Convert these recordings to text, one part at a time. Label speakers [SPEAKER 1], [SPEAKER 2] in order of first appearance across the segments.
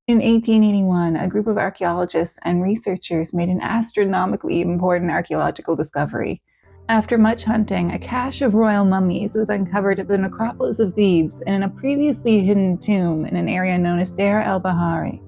[SPEAKER 1] In 1881, a group of archaeologists and researchers made an astronomically important archaeological discovery. After much hunting, a cache of royal mummies was uncovered at the necropolis of Thebes and in a previously hidden tomb in an area known as Deir El-Bahari.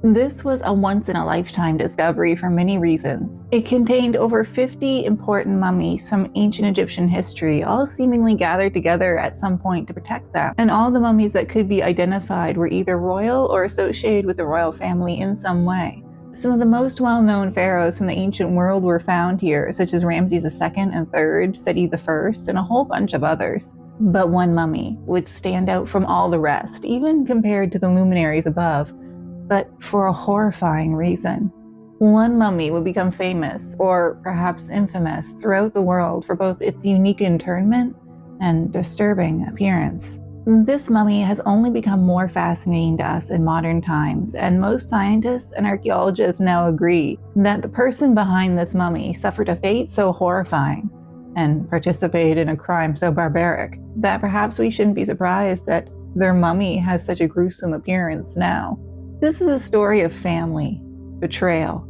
[SPEAKER 1] This was a once-in-a-lifetime discovery for many reasons. It contained over 50 important mummies from ancient Egyptian history, all seemingly gathered together at some point to protect them. And all the mummies that could be identified were either royal or associated with the royal family in some way. Some of the most well-known pharaohs from the ancient world were found here, such as Ramesses II and III, Seti I, and a whole bunch of others. But one mummy would stand out from all the rest, even compared to the luminaries above, but for a horrifying reason. One mummy would become famous, or perhaps infamous, throughout the world for both its unique interment and disturbing appearance. This mummy has only become more fascinating to us in modern times, and most scientists and archaeologists now agree that the person behind this mummy suffered a fate so horrifying and participated in a crime so barbaric that perhaps we shouldn't be surprised that their mummy has such a gruesome appearance now. This is a story of family, betrayal,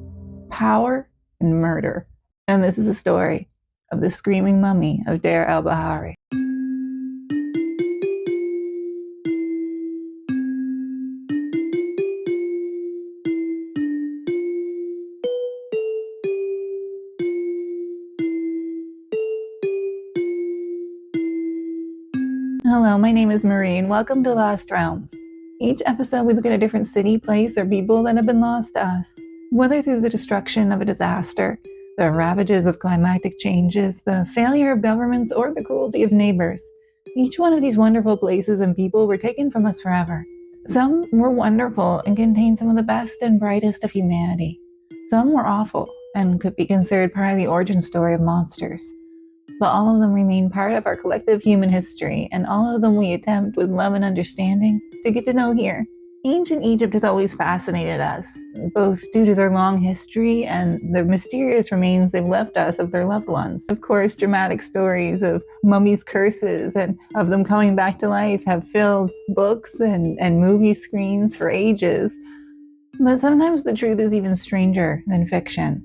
[SPEAKER 1] power, and murder. And this is the story of the screaming mummy of Deir El-Bahari. Hello, my name is Marie, and welcome to Lost Realms. Each episode we look at a different city, place, or people that have been lost to us. Whether through the destruction of a disaster, the ravages of climatic changes, the failure of governments, or the cruelty of neighbors, each one of these wonderful places and people were taken from us forever. Some were wonderful and contained some of the best and brightest of humanity. Some were awful and could be considered part of the origin story of monsters. But all of them remain part of our collective human history, and all of them we attempt with love and understanding to get to know here. Ancient Egypt has always fascinated us, both due to their long history and the mysterious remains they've left us of their loved ones. Of course, dramatic stories of mummies' curses and of them coming back to life have filled books and movie screens for ages. But sometimes the truth is even stranger than fiction.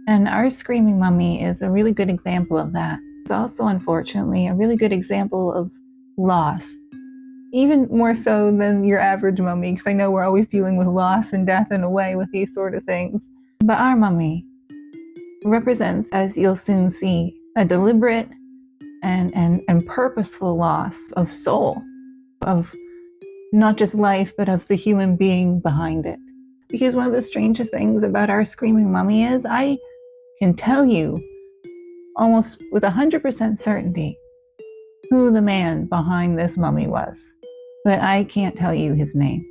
[SPEAKER 1] And our screaming mummy is a really good example of that. It's also, unfortunately, a really good example of loss. Even more so than your average mummy, because I know we're always dealing with loss and death in a way with these sort of things. But our mummy represents, as you'll soon see, a deliberate and purposeful loss of soul, of not just life, but of the human being behind it. Because one of the strangest things about our screaming mummy is I can tell you almost with 100% certainty who the man behind this mummy was, but I can't tell you his name.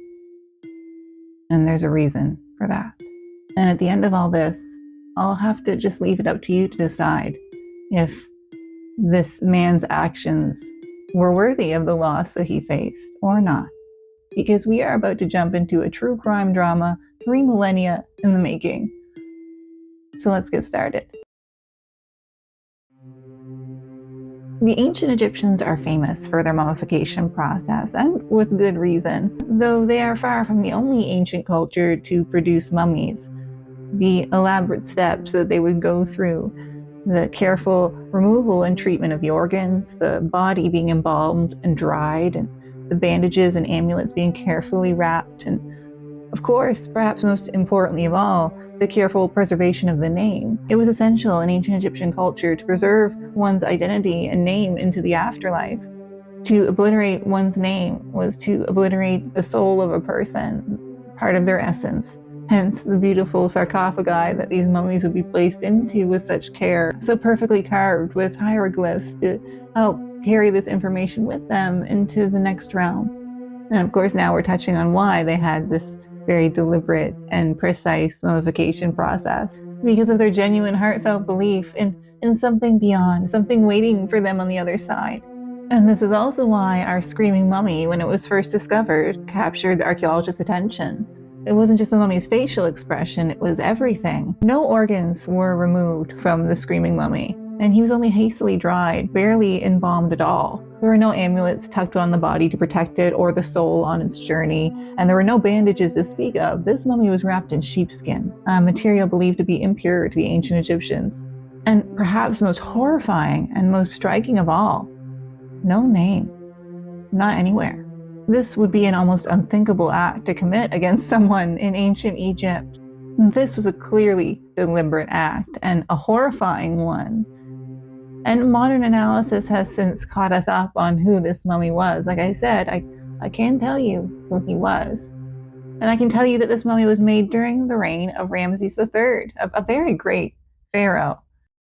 [SPEAKER 1] And there's a reason for that. And at the end of all this, I'll have to just leave it up to you to decide if this man's actions were worthy of the loss that he faced or not. Because we are about to jump into a true crime drama 3 millennia in the making. So let's get started. The ancient Egyptians are famous for their mummification process, and with good reason, though they are far from the only ancient culture to produce mummies. The elaborate steps that they would go through, the careful removal and treatment of the organs, the body being embalmed and dried, and the bandages and amulets being carefully wrapped, and of course, perhaps most importantly of all, the careful preservation of the name. It was essential in ancient Egyptian culture to preserve one's identity and name into the afterlife. To obliterate one's name was to obliterate the soul of a person, part of their essence. Hence, the beautiful sarcophagi that these mummies would be placed into with such care, so perfectly carved with hieroglyphs to help carry this information with them into the next realm. And of course, now we're touching on why they had this very deliberate and precise mummification process, because of their genuine heartfelt belief in something beyond, something waiting for them on the other side. And this is also why our screaming mummy, when it was first discovered, captured archaeologists' attention. It wasn't just the mummy's facial expression, it was everything. No organs were removed from the screaming mummy. and he was only hastily dried, barely embalmed at all. There were no amulets tucked on the body to protect it or the soul on its journey, and there were no bandages to speak of. This mummy was wrapped in sheepskin, a material believed to be impure to the ancient Egyptians. And perhaps most horrifying and most striking of all, no name. Not anywhere. This would be an almost unthinkable act to commit against someone in ancient Egypt. This was a clearly deliberate act, and a horrifying one. And modern analysis has since caught us up on who this mummy was. Like I said, I can tell you who he was. And I can tell you that this mummy was made during the reign of Ramesses III, a very great pharaoh.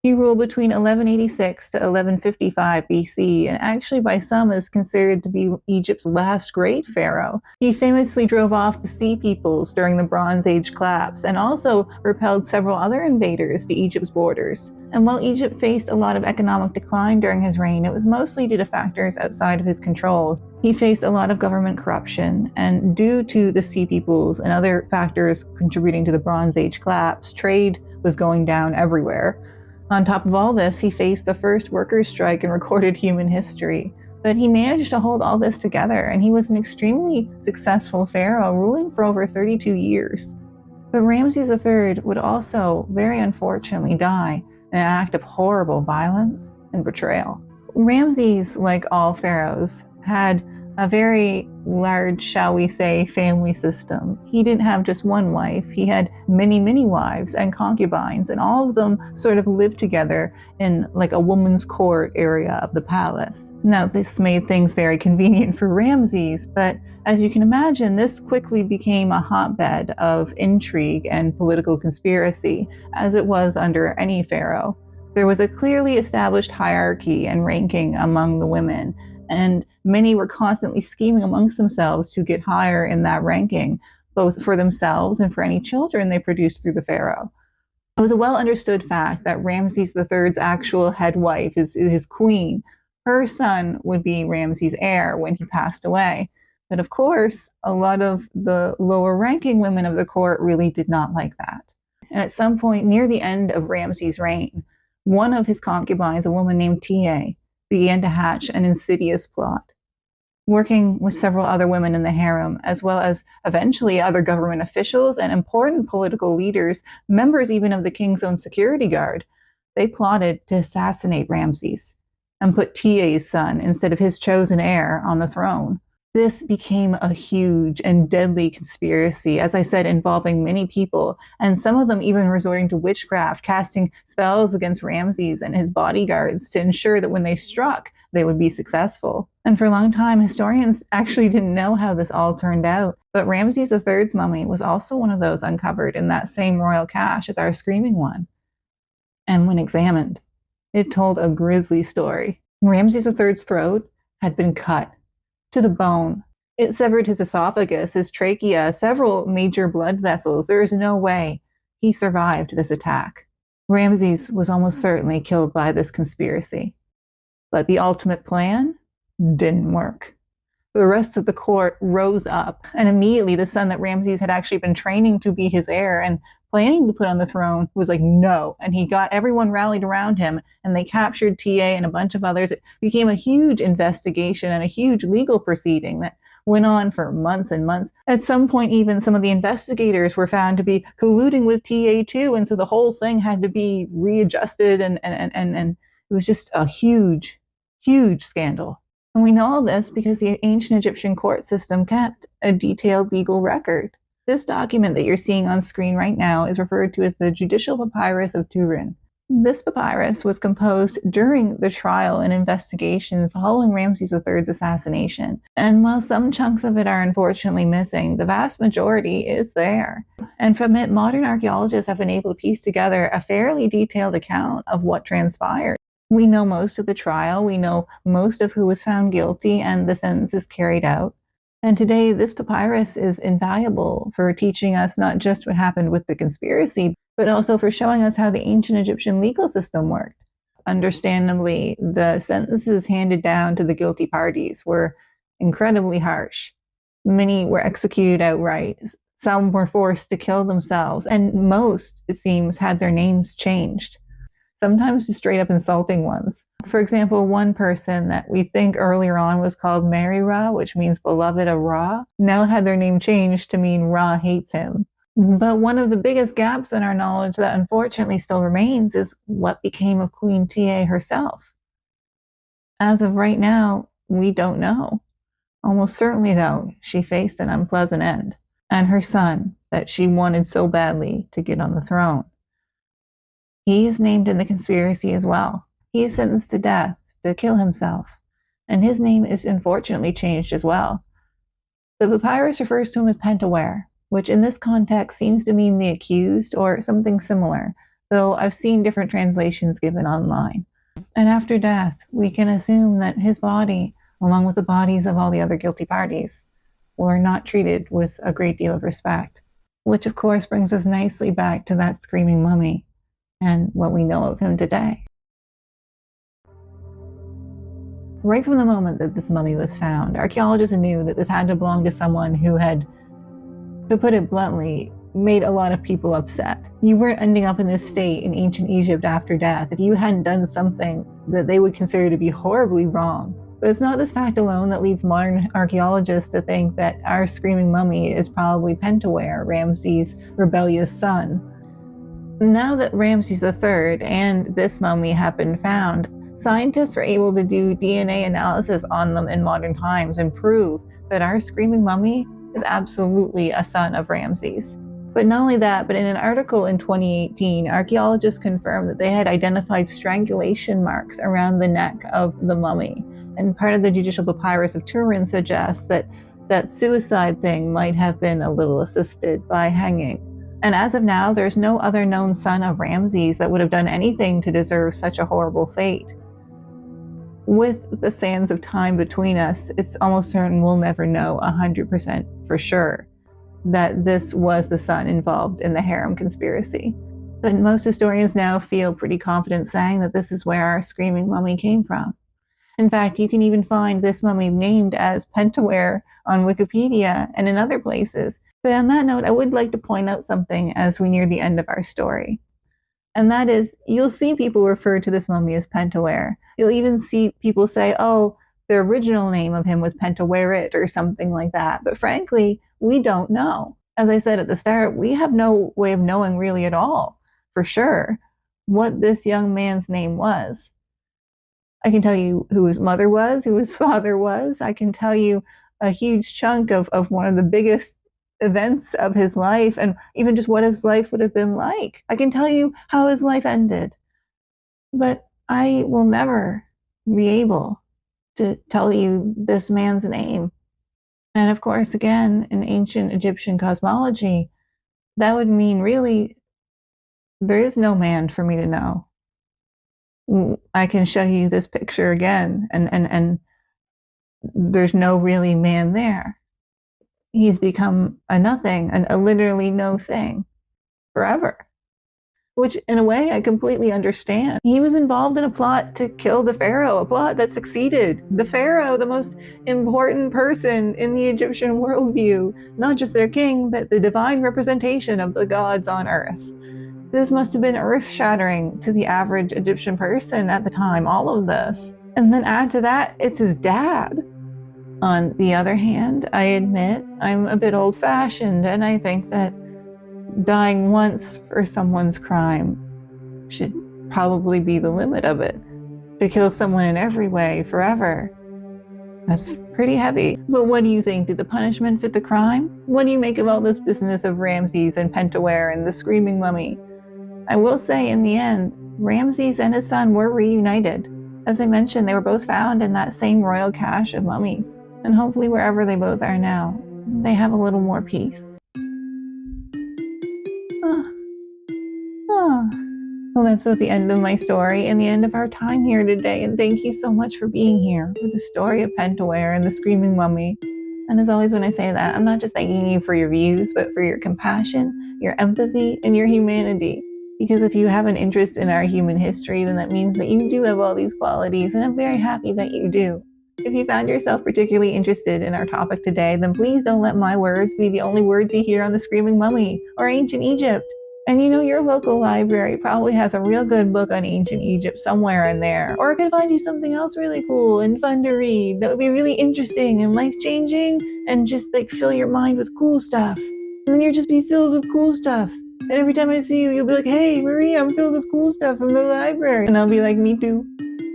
[SPEAKER 1] He ruled between 1186 to 1155 BC, and actually by some is considered to be Egypt's last great pharaoh. He famously drove off the Sea Peoples during the Bronze Age collapse, and also repelled several other invaders to Egypt's borders. And while Egypt faced a lot of economic decline during his reign, it was mostly due to factors outside of his control. He faced a lot of government corruption, and due to the Sea Peoples and other factors contributing to the Bronze Age collapse, trade was going down everywhere. On top of all this, he faced the first workers' strike in recorded human history. But he managed to hold all this together, and he was an extremely successful pharaoh, ruling for over 32 years. But Ramesses III would also, very unfortunately, die in an act of horrible violence and betrayal. Ramesses, like all pharaohs, had a very large, shall we say, family system. He didn't have just one wife. He had many wives and concubines, and all of them sort of lived together in like a woman's court area of the palace. Now, this made things very convenient for Ramesses, but as you can imagine, this quickly became a hotbed of intrigue and political conspiracy, as it was under any pharaoh. There was a clearly established hierarchy and ranking among the women, and many were constantly scheming amongst themselves to get higher in that ranking, both for themselves and for any children they produced through the pharaoh. It was a well understood fact that Ramesses III's actual head wife, his queen, her son would be Ramses' heir when he passed away. But of course, a lot of the lower ranking women of the court really did not like that. And at some point near the end of Ramses' reign, one of his concubines, a woman named Deir, began to hatch an insidious plot. Working with several other women in the harem, as well as eventually other government officials and important political leaders, members even of the king's own security guard, they plotted to assassinate Ramses and put Deir's son instead of his chosen heir on the throne. This became a huge and deadly conspiracy, as I said, involving many people, and some of them even resorting to witchcraft, casting spells against Ramses and his bodyguards to ensure that when they struck, they would be successful. And for a long time, historians actually didn't know how this all turned out. But Ramses III's mummy was also one of those uncovered in that same royal cache as our screaming one. And when examined, it told a grisly story. Ramses III's throat had been cut to the bone. It severed his esophagus, his trachea, several major blood vessels. There is no way he survived this attack. Ramses was almost certainly killed by this conspiracy. But the ultimate plan didn't work. The rest of the court rose up, and immediately the son that Ramses had actually been training to be his heir and planning to put on the throne was like, no. And he got everyone rallied around him, and they captured TA and a bunch of others. It became a huge investigation and a huge legal proceeding that went on for months and months. At some point, even some of the investigators were found to be colluding with TA too, and so the whole thing had to be readjusted, and it was just a huge scandal. And we know all this because the ancient Egyptian court system kept a detailed legal record. This document that you're seeing on screen right now is referred to as the Judicial Papyrus of Turin. This papyrus was composed during the trial and investigation following Ramses III's assassination. And while some chunks of it are unfortunately missing, the vast majority is there. And from it, modern archaeologists have been able to piece together a fairly detailed account of what transpired. We know most of the trial, we know most of who was found guilty and the sentences carried out. And today, this papyrus is invaluable for teaching us not just what happened with the conspiracy, but also for showing us how the ancient Egyptian legal system worked. Understandably, the sentences handed down to the guilty parties were incredibly harsh. Many were executed outright. Some were forced to kill themselves, and most, it seems, had their names changed. sometimes just straight up insulting ones. For example, one person that we think earlier on was called Mary Ra, which means beloved of Ra, now had their name changed to mean Ra hates him. But one of the biggest gaps in our knowledge that unfortunately still remains is what became of Queen Tiye herself. As of right now, we don't know. Almost certainly, though, she faced an unpleasant end, and her son, that she wanted so badly to get on the throne. He is named in the conspiracy as well. He is sentenced to death, to kill himself, and his name is unfortunately changed as well. The papyrus refers to him as Pentawere, which in this context seems to mean the accused or something similar, though I've seen different translations given online. And after death, we can assume that his body, along with the bodies of all the other guilty parties, were not treated with a great deal of respect, which of course brings us nicely back to that screaming mummy and what we know of him today. Right from the moment that this mummy was found, archaeologists knew that this had to belong to someone who had, to put it bluntly, made a lot of people upset. You weren't ending up in this state in ancient Egypt after death if you hadn't done something that they would consider to be horribly wrong. But it's not this fact alone that leads modern archaeologists to think that our screaming mummy is probably Pentawere, Ramses' rebellious son. Now that Ramses III and this mummy have been found, scientists are able to do DNA analysis on them in modern times and prove that our screaming mummy is absolutely a son of Ramses. But not only that, but in an article in 2018, archaeologists confirmed that they had identified strangulation marks around the neck of the mummy. And part of the judicial papyrus of Turin suggests that that suicide thing might have been a little assisted by hanging. And as of now, there's no other known son of Ramses that would have done anything to deserve such a horrible fate. With the sands of time between us, it's almost certain we'll never know 100% for sure that this was the son involved in the harem conspiracy. But most historians now feel pretty confident saying that this is where our screaming mummy came from. In fact, you can even find this mummy named as Pentawere on Wikipedia and in other places. But on that note, I would like to point out something as we near the end of our story. And that is, you'll see people refer to this mummy as Pentawere. You'll even see people say, oh, the original name of him was Pentaweret or something like that. But frankly, we don't know. As I said at the start, we have no way of knowing really at all, for sure, what this young man's name was. I can tell you who his mother was, who his father was. I can tell you a huge chunk of one of the biggest events of his life and even just what his life would have been like. I can tell you how his life ended. But I will never be able to tell you this man's name. And of course, again, in ancient Egyptian cosmology, that would mean really there is no man for me to know. I can show you this picture again, and there's no really man there. He's become a nothing, a literally no thing, forever. Which, in a way, I completely understand. He was involved in a plot to kill the pharaoh, a plot that succeeded. The pharaoh, the most important person in the Egyptian worldview, not just their king, but the divine representation of the gods on earth. This must have been earth-shattering to the average Egyptian person at the time, all of this. And then add to that, it's his dad. On the other hand, I admit I'm a bit old-fashioned, and I think that dying once for someone's crime should probably be the limit of it. To kill someone in every way, forever, that's pretty heavy. But what do you think? Did the punishment fit the crime? What do you make of all this business of Ramses and Pentawere and the screaming mummy? I will say, in the end, Ramses and his son were reunited. As I mentioned, they were both found in that same royal cache of mummies. And hopefully wherever they both are now, they have a little more peace. Well, that's about the end of my story and the end of our time here today. And thank you so much for being here for the story of Pentawere and the screaming mummy. And as always, when I say that, I'm not just thanking you for your views, but for your compassion, your empathy, and your humanity. Because if you have an interest in our human history, then that means that you do have all these qualities, and I'm very happy that you do. If you found yourself particularly interested in our topic today, then please don't let my words be the only words you hear on the Screaming Mummy or Ancient Egypt. And you know, your local library probably has a real good book on ancient Egypt somewhere in there. Or it could find you something else really cool and fun to read that would be really interesting and life-changing and just like fill your mind with cool stuff. And then you'll just be filled with cool stuff. And every time I see you, you'll be like, hey, Marie, I'm filled with cool stuff from the library. And I'll be like, me too.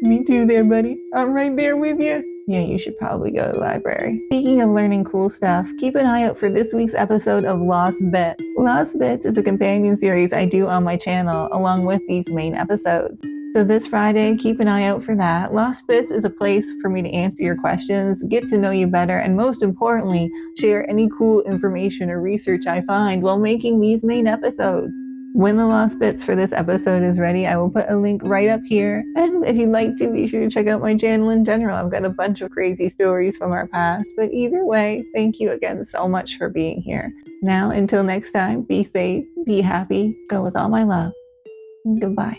[SPEAKER 1] Me too there, buddy. I'm right there with you. Yeah, you should probably go to the library. Speaking of learning cool stuff, keep an eye out for this week's episode of Lost Bits. Lost Bits is a companion series I do on my channel along with these main episodes. So this Friday, keep an eye out for that. Lost Bits is a place for me to answer your questions, get to know you better, and most importantly, share any cool information or research I find while making these main episodes. When the Lost Bits for this episode is ready, I will put a link right up here. And if you'd like to, be sure to check out my channel in general. I've got a bunch of crazy stories from our past. But either way, thank you again so much for being here. Now, until next time, be safe, be happy, go with all my love. Goodbye.